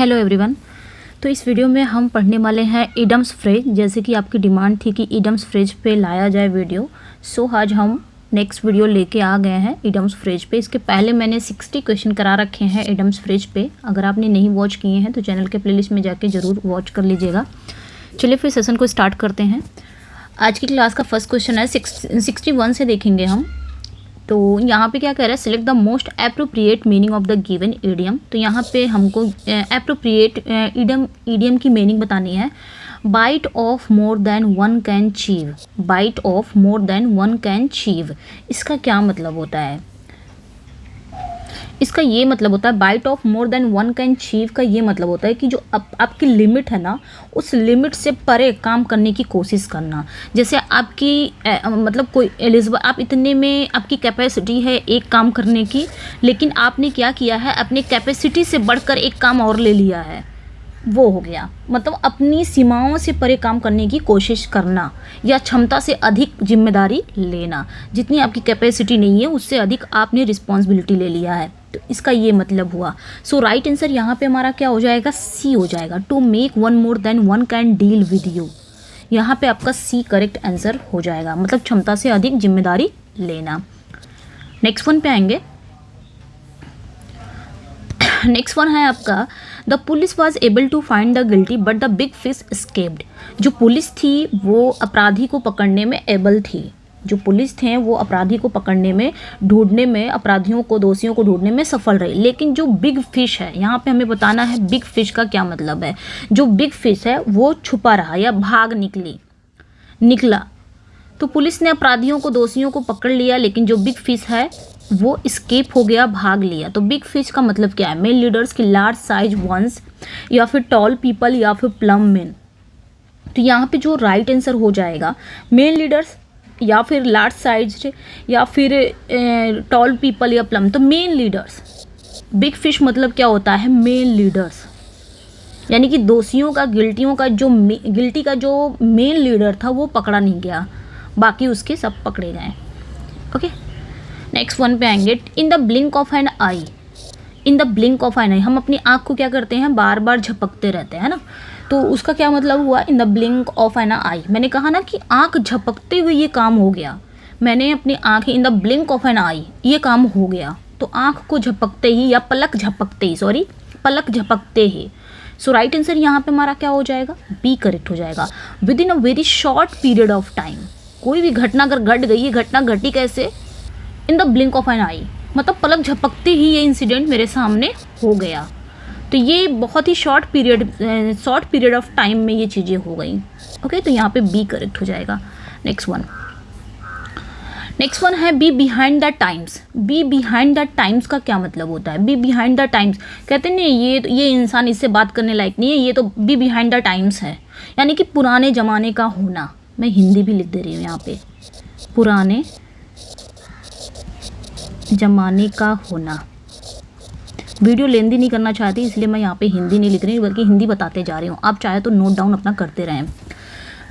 Hello everyone. तो इस video में हम पढ़ने वाले हैं इडम्स फ्रेज। जैसे कि आपकी डिमांड थी कि इडम्स फ्रेज पे लाया जाए वीडियो, सो आज हम नेक्स्ट वीडियो लेके आ गए हैं इडम्स फ्रेज पे। इसके पहले मैंने 60 क्वेश्चन करा रखे हैं इडम्स फ्रेज पे। अगर आपने नहीं वॉच किए हैं तो चैनल के प्लेलिस्ट में जाके ज़रूर वॉच कर लीजिएगा। चलिए फिर सेशन को स्टार्ट करते हैं। आज की क्लास का फर्स्ट क्वेश्चन है 61 से देखेंगे हम। तो यहाँ पे क्या कह रहा है, select the most appropriate meaning of the given idiom. तो यहाँ पे हमको एप्रोप्रिएट ईडियम की मीनिंग बतानी है। Bite off more than one can chew, bite off more than one can chew, इसका क्या मतलब होता है? इसका ये मतलब होता है, bite off more than one can chew का ये मतलब होता है कि जो आपकी लिमिट है ना, उस लिमिट से परे काम करने की कोशिश करना। जैसे आपकी मतलब कोई एलिजिबल, आप इतने में आपकी कैपेसिटी है एक काम करने की, लेकिन आपने क्या किया है, अपने कैपेसिटी से बढ़कर एक काम और ले लिया है, वो हो गया। मतलब अपनी सीमाओं से परे काम करने की कोशिश करना या क्षमता से अधिक जिम्मेदारी लेना। जितनी आपकी कैपेसिटी नहीं है उससे अधिक आपने रिस्पॉन्सिबिलिटी ले लिया है, तो इसका ये मतलब हुआ। सो राइट आंसर यहाँ पे हमारा क्या हो जाएगा, सी हो जाएगा। To make one more than one can deal with you, यहाँ पे आपका सी करेक्ट आंसर हो जाएगा, मतलब क्षमता से अधिक जिम्मेदारी लेना। नेक्स्ट वन पे आएंगे। नेक्स्ट वन है आपका, the police was able to find the guilty but the big fish escaped. जो पुलिस थी वो अपराधी को पकड़ने में एबल थी, जो पुलिस थे वो अपराधी को पकड़ने में, ढूंढने में, अपराधियों को, दोषियों को ढूंढने में सफल रही। लेकिन जो बिग फिश है, यहाँ पे हमें बताना है बिग फिश का क्या मतलब है। जो बिग फिश है वो छुपा रहा या भाग निकला। तो पुलिस ने अपराधियों को, दोषियों को पकड़ लिया, लेकिन जो बिग फिश है वो स्केप हो गया, भाग लिया। तो बिग फिश का मतलब क्या है? मेन लीडर्स की लार्ज साइज वंस, या फिर टॉल पीपल, या फिर प्लम मैन। तो यहाँ पे जो राइट आंसर हो जाएगा, मेन लीडर्स या फिर लार्ज साइज या फिर टॉल पीपल या प्लम। तो मेन लीडर्स, बिग फिश मतलब क्या होता है, मेन लीडर्स, यानी कि दोषियों का, गिल्टी का जो मेन लीडर था वो पकड़ा नहीं गया, बाकी उसके सब पकड़े गए। ओके, नेक्स्ट वन पे आएंगे। In the blink of an eye, in the blink of an eye, हम अपनी आँख को क्या करते हैं, बार बार झपकते रहते हैं ना, तो उसका क्या मतलब हुआ, in the blink of an eye. मैंने कहा ना कि आँख झपकते हुए ये काम हो गया, मैंने अपनी आँखें, in the blink of an eye ये काम हो गया। तो आँख को झपकते ही या पलक झपकते ही। सो राइट आंसर यहाँ पे हमारा क्या हो जाएगा, बी करेक्ट हो जाएगा। With in a very short period of time, कोई भी घटना अगर घट गई, ये घटना घटी कैसे, in the blink of an eye, मतलब पलक झपकते ही ये इंसिडेंट मेरे सामने हो गया। तो ये बहुत ही शॉर्ट पीरियड ऑफ टाइम में ये चीज़ें हो गई। ओके, तो यहाँ पे बी करेक्ट हो जाएगा। नेक्स्ट वन है be behind the times. Be behind the times का क्या मतलब होता है? बी बिहाइंड द टाइम्स कहते हैं नहीं, ये इंसान इससे बात करने लायक नहीं है, ये तो बी बिहाइंड द टाइम्स है, यानी कि पुराने ज़माने का होना। मैं हिंदी भी लिख दे रही हूँ यहाँ पे, पुराने ज़माने का होना। वीडियो लेंदी नहीं करना चाहती, इसलिए मैं यहाँ पे हिंदी नहीं लिख रही बल्कि हिंदी बताते जा रही हूँ। आप चाहे तो नोट डाउन अपना करते रहें।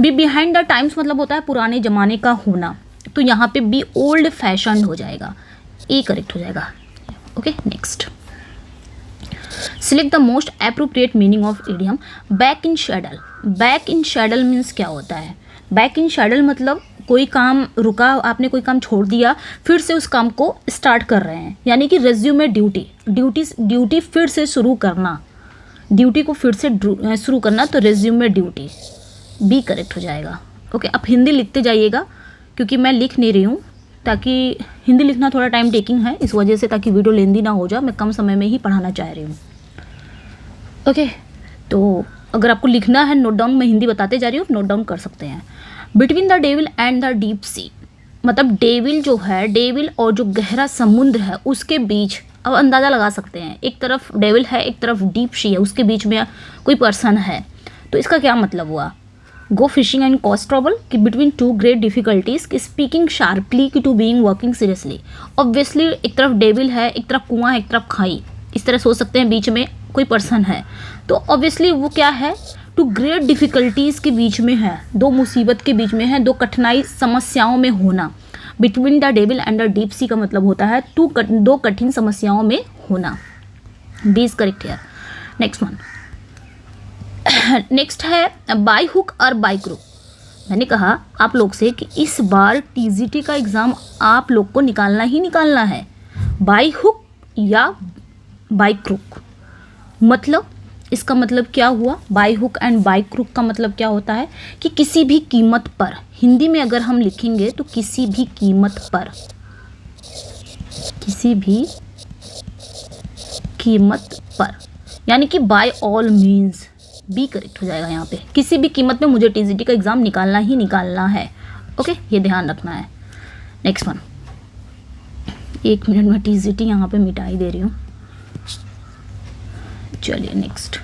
बी बिहाइंड द टाइम्स मतलब होता है पुराने ज़माने का होना, तो यहाँ पे बी ओल्ड फैशन हो जाएगा, ए करेक्ट हो जाएगा। Okay, next, select the most appropriate meaning of idiom. Back in saddle. Back in saddle means क्या होता है? बैक इन शैडल मतलब कोई काम रुका, आपने कोई काम छोड़ दिया, फिर से उस काम को स्टार्ट कर रहे हैं, यानी कि रेज्यूमे ड्यूटी फिर से शुरू करना, ड्यूटी को फिर से शुरू करना, तो रेज्यूमे ड्यूटी, बी करेक्ट हो जाएगा। ओके, आप हिंदी लिखते जाइएगा क्योंकि मैं लिख नहीं रही हूँ, ताकि हिंदी लिखना थोड़ा टाइम टेकिंग है, इस वजह से, ताकि वीडियो लेंदी ना हो जाए, मैं कम समय में ही पढ़ाना चाह रही हूँ। ओके, तो अगर आपको लिखना है नोट डाउन, मैं हिंदी बताते जा रही हूँ, नोट डाउन कर सकते हैं। Between the devil and the deep सी, मतलब डेविल जो है, डेविल और जो गहरा समुद्र है उसके बीच, अब अंदाज़ा लगा सकते हैं, एक तरफ डेविल है, एक तरफ डीप सी है, उसके बीच में कोई पर्सन है। तो इसका क्या मतलब हुआ, go fishing and cause trouble, कि बिटवीन टू ग्रेट डिफिकल्टीज, कि स्पीकिंग शार्पली, कि to being working seriously. Obviously एक तरफ डेविल है, एक तरफ कुआं है, एक तरफ खाई, इस तरह सोच सकते हैं, बीच में कोई पर्सन है, तो ऑब्वियसली वो क्या है, टू ग्रेट डिफ़िकल्टीज़ के बीच में है, दो मुसीबत के बीच में है, दो कठिनाई समस्याओं में होना। Between the devil and the deep sea का मतलब होता है दो कठिन समस्याओं में होना। B is correct here. Next one, next है बाय हुक और बाय क्रुक। मैंने कहा आप लोग से कि इस बार टीजीटी का एग्ज़ाम आप लोग को निकालना ही निकालना है, बाय हुक या बाय क्रुक। मतलब इसका मतलब क्या हुआ, by hook and by crook का मतलब क्या होता है कि किसी भी कीमत पर, हिंदी में अगर हम लिखेंगे तो किसी भी कीमत पर, किसी भी कीमत पर, यानी कि by all means, be correct हो जाएगा यहाँ पे। किसी भी कीमत में मुझे टीजीटी का एग्ज़ाम निकालना ही निकालना है। ओके, ये ध्यान रखना है। नेक्स्ट वन, 1 मिनट में टीजीटी यहाँ पे मिटा ही दे रही हूँ। चलिए नेक्स्ट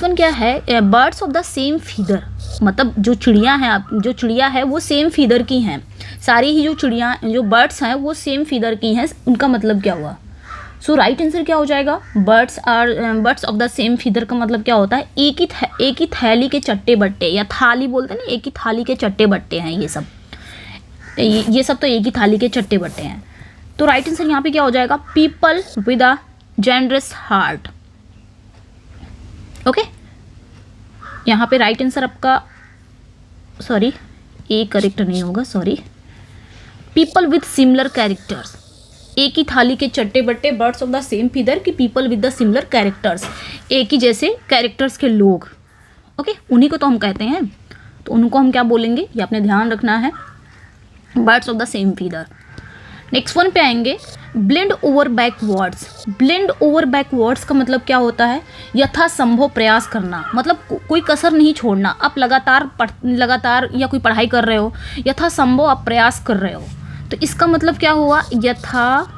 वन क्या है, birds of the same feather. मतलब जो चिड़िया है वो सेम फीदर की हैं, सारी ही जो बर्ड्स हैं वो सेम फीदर की हैं। उनका मतलब क्या हुआ? सो राइट आंसर क्या हो जाएगा, birds of the same feather का मतलब क्या होता है, एक ही थैली के चट्टे बट्टे, या थाली बोलते हैं ना, एक ही थाली के चट्टे बट्टे हैं ये सब तो एक ही थाली के चट्टे बट्टे हैं। तो राइट आंसर यहाँ पे क्या हो जाएगा, people with a generous heart. Okay, यहाँ पे राइट आंसर आपका, सॉरी ए करेक्ट नहीं होगा, sorry, people with similar characters. एक ही थाली के चट्टे बट्टे, birds of the same feather की people with the similar characters, एक ही जैसे कैरेक्टर्स के लोग। ओके, उन्हीं को तो हम कहते हैं, तो उनको हम क्या बोलेंगे, ये आपने ध्यान रखना है, birds of the same feather. Next one पे आएंगे, blend over backwards. Blend over backwards का मतलब क्या होता है, यथासंभव प्रयास करना, मतलब कोई कसर नहीं छोड़ना। आप लगातार या कोई पढ़ाई कर रहे हो, यथासंभव आप प्रयास कर रहे हो, तो इसका मतलब क्या हुआ, यथासंभव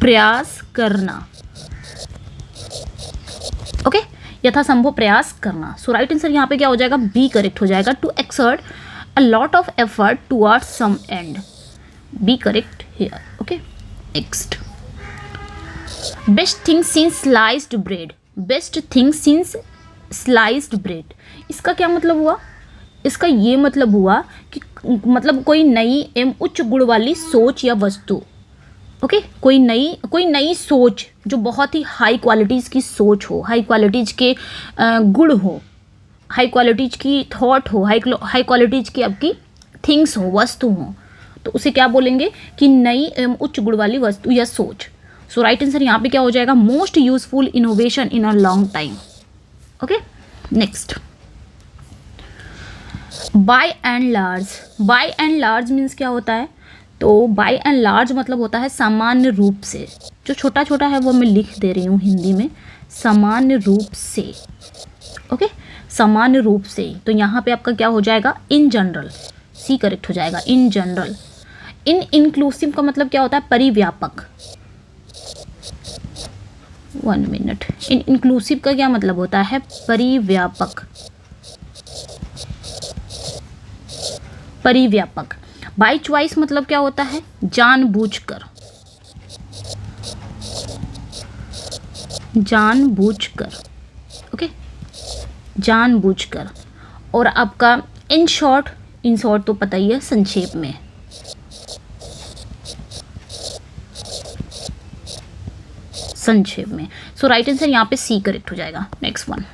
प्रयास करना। ओके, यथासंभव प्रयास करना। सो राइट आंसर यहाँ पे क्या हो जाएगा, बी करेक्ट हो जाएगा, to exert a lot of effort towards some end, be correct here. Okay, next, best thing since sliced bread। best thing since sliced bread, इसका क्या मतलब हुआ, इसका ये मतलब हुआ कि मतलब कोई नई एवं उच्च गुण वाली सोच या वस्तु। ओके, कोई नई सोच जो बहुत ही हाई क्वालिटीज़ की सोच हो, हाई क्वालिटीज़ के गुण हो, हाई क्वालिटीज की थॉट हो, हाई क्वालिटीज की आपकी थिंग्स हो, वस्तु हो, तो उसे क्या बोलेंगे कि नई एवं उच्च गुण वाली वस्तु या सोच। सो राइट आंसर यहाँ पे क्या हो जाएगा, most useful innovation in a long time. Okay, next, by and large. By and large means क्या होता है, तो बाय एंड लार्ज मतलब होता है सामान्य रूप से। जो छोटा छोटा है वो मैं लिख दे रही हूँ हिंदी में, सामान्य रूप से। ओके, सामान्य रूप से, तो यहाँ पे आपका क्या हो जाएगा, इन जनरल, सी करेक्ट हो जाएगा, इन जनरल। इन इंक्लूसिव का मतलब क्या होता है, परिव्यापक। 1 मिनट, इन इंक्लूसिव का क्या मतलब होता है, परिव्यापक। परिव्यापक। बाय चॉइस मतलब क्या होता है, जानबूझकर, जानबूझकर। ओके, जानबूझकर। और आपका इन शॉर्ट तो पता ही है, संक्षेप में। संक्षेप में। सो राइट आंसर यहाँ पे सी करेक्ट हो जाएगा। Next one,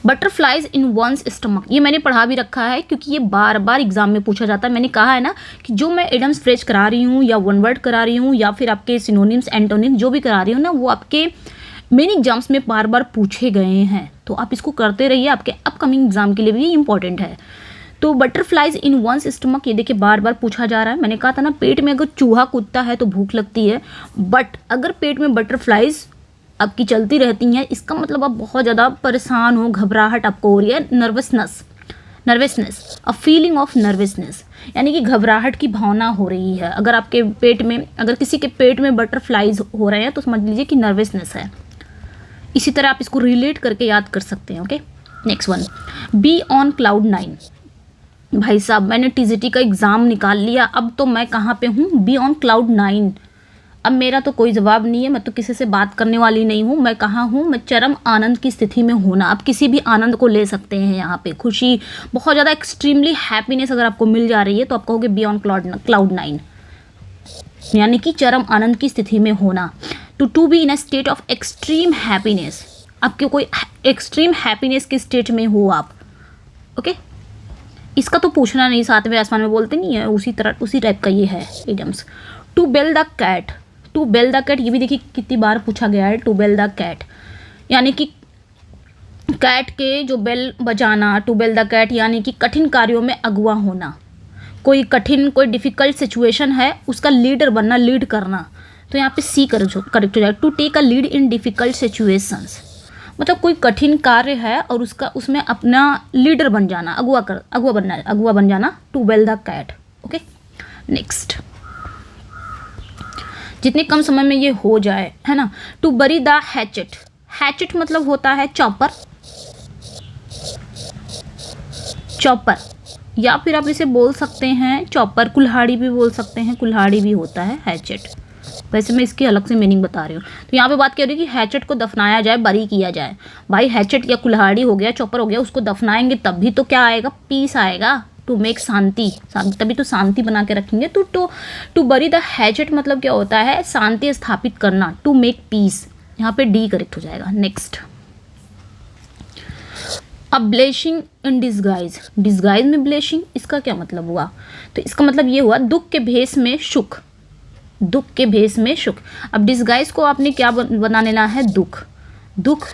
butterflies in one's stomach. ये मैंने पढ़ा भी रखा है क्योंकि ये बार बार एग्जाम में पूछा जाता है। मैंने कहा है ना कि जो मैं एडम्स फ्रेज करा रही हूँ या वन वर्ड करा रही हूँ या फिर आपके सिनोनिम्स एंटोनिम्स जो भी करा रही हूँ ना, वो आपके मेन एग्जाम्स में बार बार पूछे गए हैं। तो आप इसको करते रहिए, आपके अपकमिंग एग्जाम के लिए भी इंपॉर्टेंट है। तो बटरफ्लाइज इन वंस स्टमक, ये देखिए बार बार पूछा जा रहा है। मैंने कहा था ना, पेट में अगर चूहा कूदता है तो भूख लगती है, बट अगर पेट में बटरफ्लाइज आपकी चलती रहती हैं, इसका मतलब आप बहुत ज़्यादा परेशान हो, घबराहट आपको हो रही है, nervousness, a feeling of nervousness, यानी कि घबराहट की भावना हो रही है। अगर आपके पेट में, अगर किसी के पेट में बटरफ्लाइज हो रहे हैं तो समझ लीजिए कि नर्वसनेस है। इसी तरह आप इसको रिलेट करके याद कर सकते हैं। Okay, next one, be on cloud 9। भाई साहब, मैंने टीजीटी का एग्ज़ाम निकाल लिया, अब तो मैं कहाँ पे हूँ, बी ऑन क्लाउड 9। अब मेरा तो कोई जवाब नहीं है, मैं तो किसी से बात करने वाली नहीं हूँ। मैं कहाँ हूँ, मैं चरम आनंद की स्थिति में हूँ ना। आप किसी भी आनंद को ले सकते हैं यहाँ पे, खुशी, बहुत ज़्यादा एक्सट्रीमली हैप्पीनेस अगर आपको मिल जा रही है तो आप कहोगे बी ऑन क्लाउड 9। यानी कि चरम आनंद की स्थिति में होना। To be in a state of extreme happiness, आपके कोई एक्सट्रीम हैप्पीनेस के स्टेट में हो आप। ओके, इसका तो पूछना नहीं, सातवें आसमान में बोलते नहीं है, उसी तरह उसी टाइप का ये है idioms. To bell the cat, to bell the cat, ये भी देखिए कितनी बार पूछा गया है। टू बेल द कैट यानी कि कैट के जो बेल बजाना, टू बेल द कैट यानी कि कठिन कार्यों में अगुवा होना। कोई कठिन, कोई डिफ़िकल्ट सिचुएशन है, उसका लीडर बनना, लीड करना। तो यहाँ पे सी करेक्ट हो जाएगा। To take a lead in difficult situations, मतलब कोई कठिन कार्य है और उसमें अपना लीडर बन जाना, अगुवा बन जाना। To bell the cat. Okay, next, जितने कम समय में ये हो जाए, है ना। To bury the hatchet, hatchet मतलब होता है चॉपर, चॉपर, या फिर आप इसे बोल सकते हैं चॉपर, कुल्हाड़ी भी बोल सकते हैं, कुल्हाड़ी भी होता है हैचेट। वैसे मैं इसकी अलग से मीनिंग बता रही हूँ। तो यहाँ पे बात कर रही है कि हैचेट को दफनाया जाए, बरी किया जाए। भाई हैचेट या कुल्हाड़ी हो गया, चॉपर हो गया, उसको दफनाएंगे तब भी तो क्या आएगा, पीस आएगा। टू मेक शांति, तभी तो शांति बना के रखेंगे। टू बरी द हैचेट मतलब क्या होता है, शांति स्थापित करना। टू मेक पीस, यहाँ पे डी करेक्ट हो जाएगा। नेक्स्ट, अब ब्लेसिंग इन डिस्गाइज, डिस्गाइज में ब्लेसिंग, इसका क्या मतलब हुआ, तो इसका मतलब ये हुआ दुख के भेष में सुख, दुख के भेष में सुख। अब डिस्गाइज को आपने क्या बना लेना है, दुख, दुख,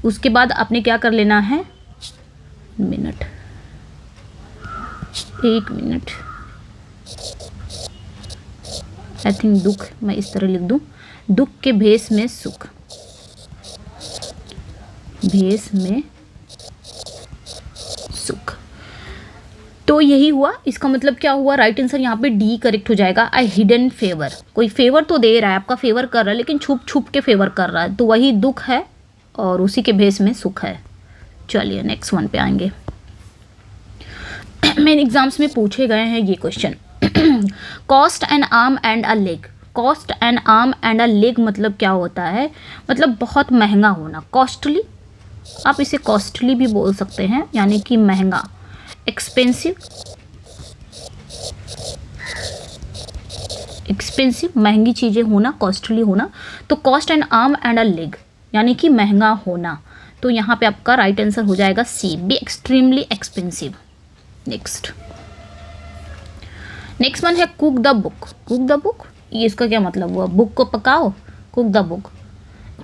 उसके बाद आपने क्या कर लेना है, मिनट, एक मिनट, आई थिंक दुख मैं इस तरह लिख दूं, दुख के भेष में सुख, भेष में सुख। तो यही हुआ, इसका मतलब क्या हुआ, राइट आंसर यहाँ पे डी करेक्ट हो जाएगा। आई हिडन फेवर, कोई फेवर तो दे रहा है, आपका फेवर कर रहा है, लेकिन छुप छुप के फेवर कर रहा है, तो वही दुख है और उसी के भेष में सुख है। चलिए नेक्स्ट वन पे आएंगे। मेन एग्जाम्स में पूछे गए हैं ये question. Cost N arm and a leg, cost N arm and a leg मतलब क्या होता है, मतलब बहुत महंगा होना, कॉस्टली, आप इसे कॉस्टली भी बोल सकते हैं, यानी कि महंगा, एक्सपेंसिव, एक्सपेंसिव महंगी चीज़ें होना, कॉस्टली होना। तो cost N arm and a leg यानी कि महंगा होना। तो यहाँ पे आपका राइट आंसर हो जाएगा C, B extremely expensive. Next, next one है cook the book, cook the book, ये इसका क्या मतलब हुआ, बुक को पकाओ, cook the book.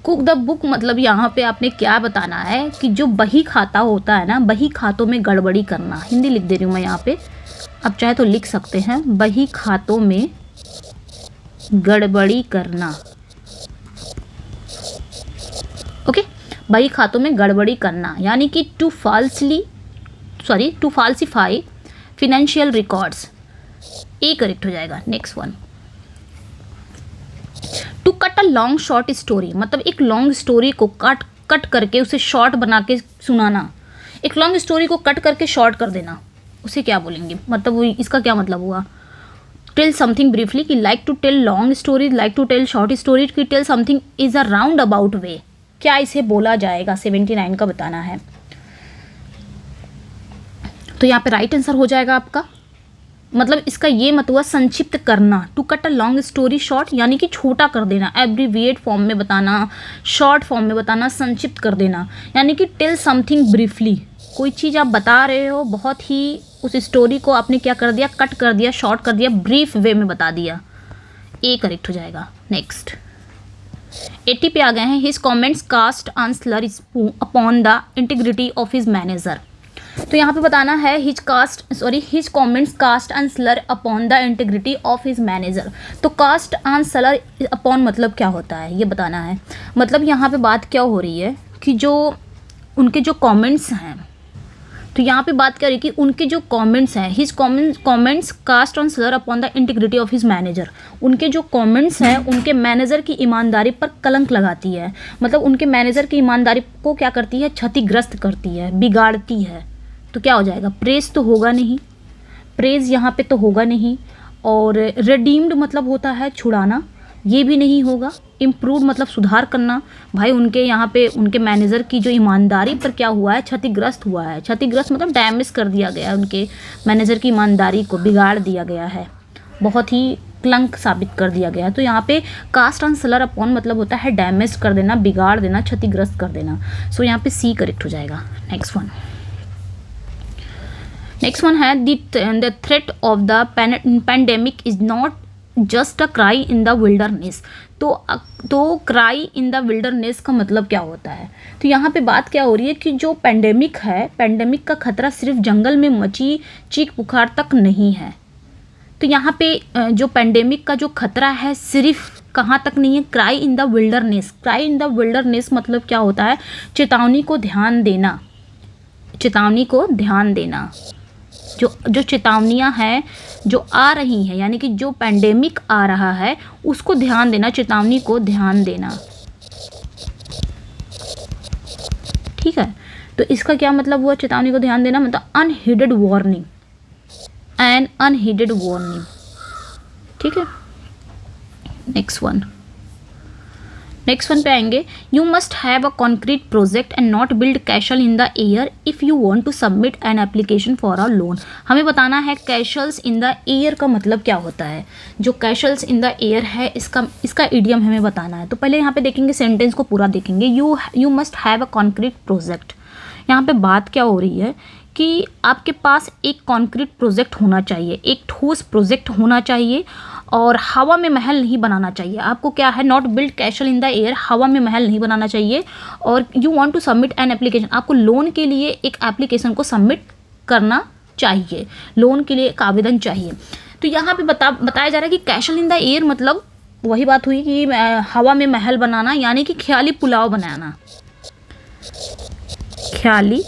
Cook the book मतलब यहाँ पे आपने क्या बताना है कि जो बही खाता होता है ना, बही खातों में गड़बड़ी करना, हिंदी लिख दे रही हूँ मैं यहाँ पे, आप चाहे तो लिख सकते हैं, बही खातों में गड़बड़ी करना। ओके, बही खातों में गड़बड़ी करना यानी कि to falsify financial records, A correct हो जाएगा। Next one, to cut a long short story मतलब एक लॉन्ग स्टोरी को कट करके उसे शॉर्ट बना के सुनाना, एक लॉन्ग स्टोरी को कट करके शॉर्ट कर देना, उसे क्या बोलेंगे, मतलब इसका क्या मतलब हुआ, टेल समथिंग ब्रीफली, कि like to tell long stories, like to tell short stories, कि tell something is a round about way, क्या इसे बोला जाएगा, 79 का बताना है। तो यहाँ पे राइट आंसर हो जाएगा आपका, मतलब इसका ये मत हुआ संक्षिप्त करना, to cut a long story short यानी कि छोटा कर देना, एब्रीविएट फॉर्म में बताना, शॉर्ट फॉर्म में बताना, संक्षिप्त कर देना, यानी कि टेल समथिंग ब्रीफली, कोई चीज़ आप बता रहे हो बहुत ही, उस स्टोरी को आपने क्या कर दिया, कट कर दिया, शॉर्ट कर दिया, ब्रीफ वे में बता दिया, ए करेक्ट हो जाएगा। नेक्स्ट, 80 पे आ गए हैं। His comments cast on slur upon the integrity of his manager, तो यहाँ पे बताना है his comments cast on slur upon the integrity of his manager. तो कास्ट ऑन स्लर अपॉन मतलब क्या होता है ये बताना है, मतलब यहाँ पे बात क्या हो रही है कि जो उनके जो कमेंट्स हैं, तो यहाँ पे बात कर रही है कि उनके जो कमेंट्स हैं, his comments cast on slur upon the integrity of his manager, उनके जो कमेंट्स हैं उनके मैनेजर की ईमानदारी पर कलंक लगाती है, मतलब उनके मैनेजर की ईमानदारी को क्या करती है, क्षतिग्रस्त करती है, बिगाड़ती है। तो क्या हो जाएगा, प्रेज तो होगा नहीं, प्रेज यहाँ पे तो होगा नहीं, और रिडीम्ड मतलब होता है छुड़ाना, ये भी नहीं होगा, इम्प्रूव मतलब सुधार करना। भाई उनके यहाँ पे उनके मैनेजर की जो ईमानदारी पर क्या हुआ है, क्षतिग्रस्त हुआ है, क्षतिग्रस्त मतलब डैमेज कर दिया गया है, उनके मैनेजर की ईमानदारी को बिगाड़ दिया गया है, बहुत ही क्लंक साबित कर दिया गया। तो यहाँ पे कास्ट ऑन सेलर अपॉन मतलब होता है डैमेज कर देना, बिगाड़ देना, क्षतिग्रस्त कर देना। सो यहाँ पे सी करेक्ट हो जाएगा। नेक्स्ट वन है the threat of the pandemic is not just a cry in the wilderness. तो क्राई इन द विल्डरनेस का मतलब क्या होता है? तो यहाँ पे बात क्या हो रही है कि जो पैंडेमिक है, पैंडेमिक का खतरा सिर्फ जंगल में मची चीख पुकार तक नहीं है। तो यहाँ पे जो पैंडेमिक का जो खतरा है सिर्फ कहाँ तक नहीं है, cry in the wilderness. Cry in the wilderness मतलब क्या होता है? चेतावनी को ध्यान देना, चेतावनी को ध्यान देना। जो चेतावनियाँ हैं जो आ रही हैं, यानी कि जो पैंडेमिक आ रहा है उसको ध्यान देना, चेतावनी को ध्यान देना। ठीक है, तो इसका क्या मतलब हुआ? चेतावनी को ध्यान देना मतलब unheeded warning, an unheeded warning. ठीक है, नेक्स्ट वन पे आएंगे। You must have a concrete project and not build castle in the air if you want to submit an application for a loan. हमें बताना है कैशल्स इन द एयर का मतलब क्या होता है। जो कैशल्स इन द एयर है इसका इडियम हमें बताना है। तो पहले यहाँ पे देखेंगे, सेंटेंस को पूरा देखेंगे। You must have a concrete project. यहाँ पे बात क्या हो रही है कि आपके पास एक कॉन्क्रीट प्रोजेक्ट होना चाहिए, एक ठोस प्रोजेक्ट होना चाहिए और हवा में महल नहीं बनाना चाहिए। आपको क्या है? Not build castle in the air, हवा में महल नहीं बनाना चाहिए। और you want to submit an application, आपको लोन के लिए एक एप्लीकेशन को सबमिट करना चाहिए, लोन के लिए एक आवेदन चाहिए। तो यहाँ पे बताया जा रहा है कि कैशल इन द एयर मतलब वही बात हुई कि हवा में महल बनाना, यानी कि ख्याली पुलाव बनाना, ख्याली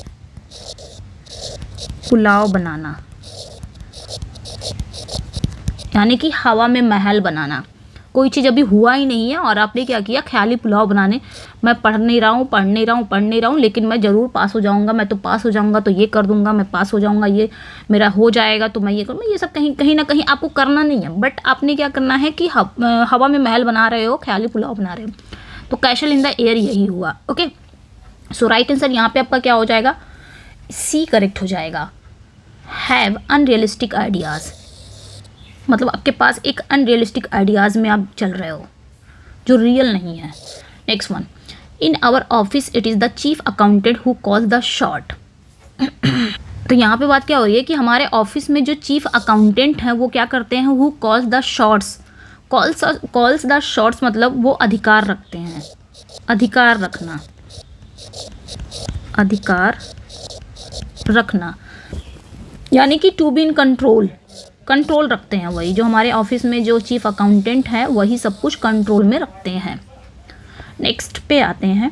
पुलाव बनाना, यानी कि हवा में महल बनाना। कोई चीज़ अभी हुआ ही नहीं है और आपने क्या किया? ख्याली पुलाव बनाने। मैं पढ़ नहीं रहा हूँ, लेकिन मैं ज़रूर पास हो जाऊँगा, मैं तो पास हो जाऊँगा तो ये कर दूँगा, मैं पास हो जाऊँगा, ये मेरा हो जाएगा तो मैं ये करूँगा। ये सब कहीं ना कहीं आपको करना नहीं है, बट आपने क्या करना है कि हवा में महल बना रहे हो, ख्याली पुलाव बना रहे हो। तो कैशल इन द एयर यही हुआ। ओके, सो राइट आंसर यहाँ पे आपका क्या हो जाएगा? सी करेक्ट हो जाएगा। हैव अनरियलिस्टिक आइडियाज़ मतलब आपके पास एक अनरियलिस्टिक आइडियाज़ में आप चल रहे हो जो रियल नहीं है। Next one, in our office it is the chief accountant who calls the shot. तो यहाँ पे बात क्या हो रही है कि हमारे ऑफिस में जो चीफ अकाउंटेंट हैं वो क्या करते हैं? Who calls the shots. Calls the shots मतलब वो अधिकार रखते हैं, अधिकार रखना, अधिकार रखना, यानी कि टू बी इन कंट्रोल रखते हैं। वही जो हमारे ऑफिस में जो चीफ अकाउंटेंट है वही सब कुछ कंट्रोल में रखते हैं। नेक्स्ट पे आते हैं।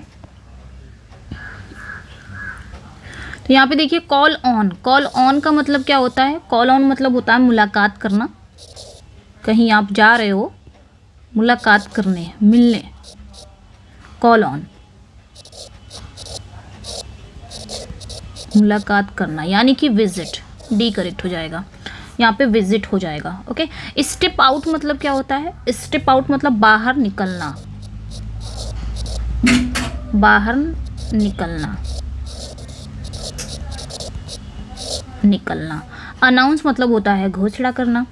तो यहाँ पे देखिए कॉल ऑन। कॉल ऑन का मतलब क्या होता है? कॉल ऑन मतलब होता है मुलाकात करना। कहीं आप जा रहे हो मुलाकात करने, मिलने, कॉल ऑन, मुलाकात करना, यानी कि विजिट। डी करेक्ट हो जाएगा, यहाँ पे विजिट हो जाएगा। ओके, स्टेप आउट मतलब क्या होता है? स्टेप आउट मतलब बाहर निकलना, बाहर निकलना, निकलना। अनाउंस मतलब होता है घोषणा करना।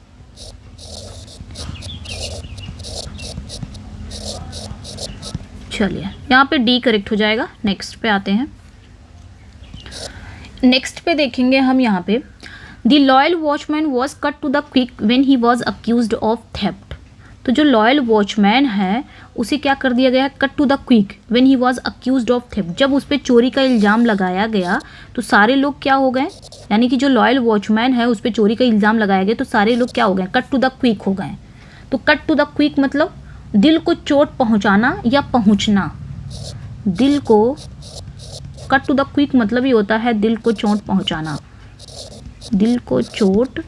चलिए यहाँ पे डी करेक्ट हो जाएगा। नेक्स्ट पे आते हैं। नेक्स्ट पे देखेंगे हम यहाँ पे the loyal watchman was cut to the quick when he was accused of theft. तो जो लॉयल वॉचमैन है उसे क्या कर दिया गया? Cut to the quick when he was accused of theft. जब उस पर चोरी का इल्ज़ाम लगाया गया तो सारे लोग क्या हो गए? यानी कि जो लॉयल वॉचमैन है उस पर चोरी का इल्ज़ाम लगाया गया तो सारे लोग क्या हो गए? कट टू द क्विक हो गए। तो कट टू द क्विक मतलब दिल को चोट पहुंचाना या पहुंचना। दिल को कट टू द क्विक मतलब ही होता है दिल को चोट पहुंचाना, दिल को चोट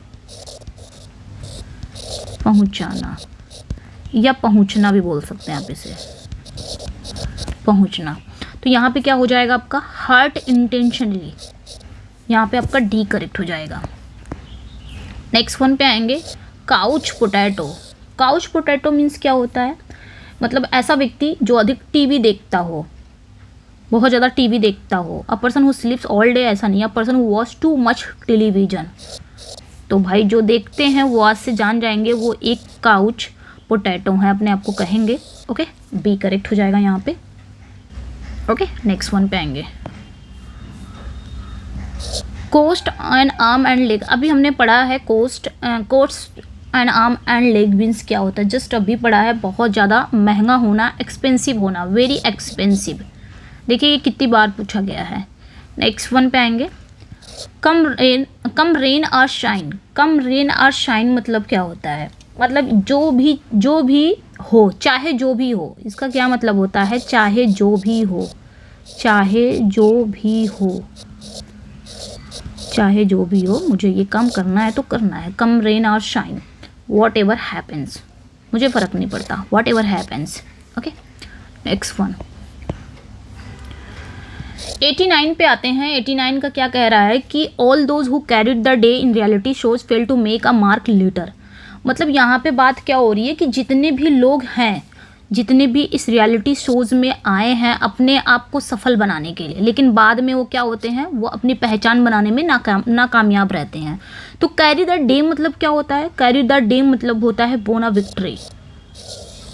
पहुंचाना या पहुंचना भी बोल सकते हैं आप इसे, पहुंचना। तो यहाँ पे क्या हो जाएगा आपका? Hurt intentionally. यहाँ पे आपका डी करेक्ट हो जाएगा। नेक्स्ट वन पे आएंगे couch potato. Couch potato means क्या होता है? मतलब ऐसा व्यक्ति जो अधिक टीवी देखता हो, बहुत ज़्यादा टीवी देखता हो। A person who स्लीप्स all day ऐसा नहीं, a person who watch too much television. तो भाई जो देखते हैं वो आज से जान जाएंगे वो एक काउच पोटैटो है, अपने आप को कहेंगे। ओके, बी करेक्ट हो जाएगा यहाँ पे। ओके, नेक्स्ट वन पे आएंगे। Cost and arm and leg, अभी हमने पढ़ा है cost and arm and leg means क्या होता है, जस्ट अभी पढ़ा है। बहुत ज़्यादा महंगा होना, एक्सपेंसिव होना, वेरी एक्सपेंसिव। देखिए ये कितनी बार पूछा गया है। नेक्स्ट वन पे आएंगे। कम रेन और शाइन, कम रेन और शाइन मतलब क्या होता है, मतलब जो भी हो, चाहे जो भी हो, इसका क्या मतलब होता है, चाहे जो भी हो, चाहे जो भी हो, चाहे जो भी हो, मुझे ये काम करना है तो करना है। कम रेन और शाइन, वॉट एवर हैपन्स, मुझे फ़र्क नहीं पड़ता, what ever happens. Okay, next one 89 पे आते हैं। 89 का क्या कह रहा है कि all those who carried the day in reality shows fail to make a mark later. मतलब यहाँ पे बात क्या हो रही है कि जितने भी लोग हैं, जितने भी इस रियलिटी शोज़ में आए हैं अपने आप को सफल बनाने के लिए, लेकिन बाद में वो क्या होते हैं, वो अपनी पहचान बनाने में नाकामयाब रहते हैं। तो कैरी द डे मतलब क्या होता है, कैरी द डे मतलब होता है बोन अ विक्ट्री,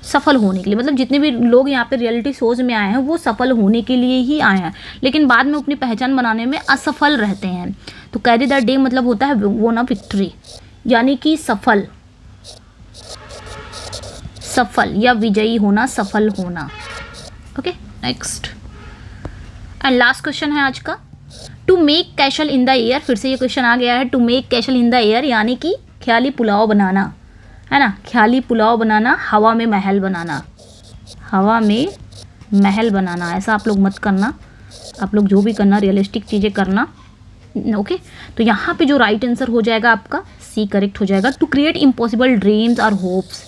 सफल होने के लिए। मतलब जितने भी लोग यहाँ पे रियलिटी शोज़ में आए हैं वो सफल होने के लिए ही आए हैं, लेकिन बाद में अपनी पहचान बनाने में असफल रहते हैं। तो कैरी द डे मतलब होता है बोन अ विक्ट्री, यानी कि सफल या विजयी होना, सफल होना। Okay, next and last question है आज का। To make castle in the air, फिर से ये क्वेश्चन आ गया है। To make castle in the air यानी कि ख्याली पुलाव बनाना, है ना, ख्याली पुलाव बनाना, हवा में महल बनाना, हवा में महल बनाना। ऐसा आप लोग मत करना, आप लोग जो भी करना रियलिस्टिक चीज़ें करना। ओके, तो यहाँ पे जो राइट आंसर हो जाएगा आपका सी करेक्ट हो जाएगा। टू क्रिएट इम्पॉसिबल ड्रीम्स और होप्स,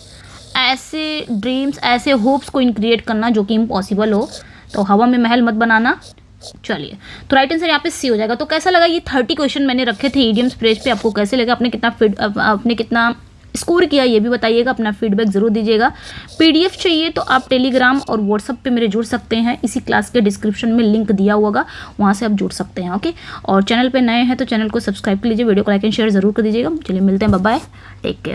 ऐसे ड्रीम्स, ऐसे होप्स को क्रिएट करना जो कि इम्पॉसिबल हो। तो हवा में महल मत बनाना। चलिए, तो राइट आंसर यहाँ पे सी हो जाएगा। तो कैसा लगा ये 30 क्वेश्चन मैंने रखे थे ईडियम्स पेज पे, आपको कैसे लगा, आपने कितना स्कोर किया ये भी बताइएगा, अपना फीडबैक ज़रूर दीजिएगा। पीडीएफ चाहिए तो आप टेलीग्राम और व्हाट्सअप पे मेरे जुड़ सकते हैं, इसी क्लास के डिस्क्रिप्शन में लिंक दिया होगा, वहाँ से आप जुड़ सकते हैं। ओके, और चैनल पे नए हैं तो चैनल को सब्सक्राइब कर लीजिए, वीडियो को लाइक एंड शेयर ज़रूर कर दीजिएगा। चलिए मिलते हैं, बाय बाय, टेक केयर।